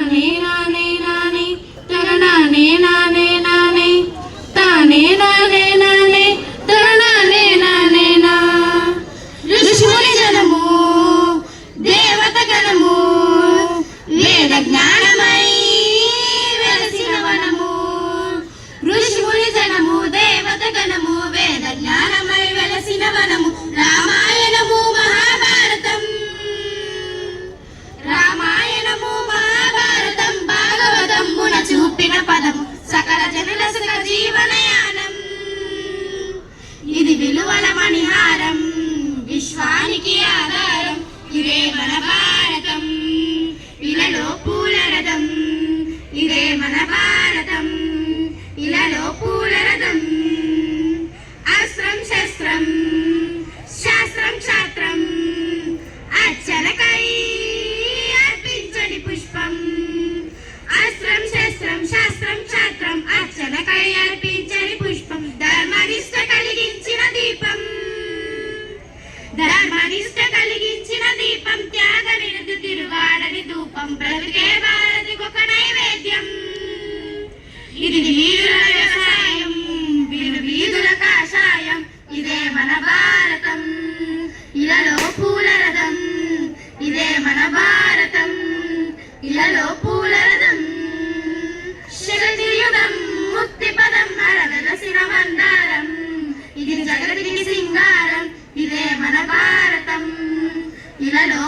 నానే నానే నానే తన నానే నానే నానే తానే నానే నానే తన నానే నానే నా ఋషిముని జనము దేవత గణము వేద జ్ఞానమై వెలసిన వనము ఋషిముని జనము దేవత గణము వేద జ్ఞానమై వెలసిన వనము రామాయణము మహాభారతం రామాయణము మహాభారతం భాగవతమున చూపిన పదము సకల జనుల సుఖ జీవనయానం ఇది విలువల మణిహారం విశ్వానికి ఆధారం ఇదే మన భారతం ఇలలో పూల రథం ఇదే మన భారతం ఇలలో పూల రథం అస్త్రం శస్త్రం శాస్త్రం క్షాత్రం అర్చనకై అర్పించని పుష్పం అస్త్రం శస్త్రం శాస్త్రం క్షాత్రం అర్చనకై అర్పించని పుష్పం ధర్మనిష్ట కలిగించిన దీపం ధర్మనిష్ట కలిగించిన దీపం త్యాగ నిరతి తిరుగాడని ధూపం బ్రతుకే భారతికొక నైవేద్యం ఇది వీరుల వ్యవసాయం వీరుల కాషాయం ఇదే మన భారతం ఇలలో పూల రథం ఇదే మన భారతం ఇలలో పూల రథం శిరతియుగం ముక్తి పదం నరదలసిన మందారం ఇది జగతికి సింగారం ఇదే మన భారతం ఇలలో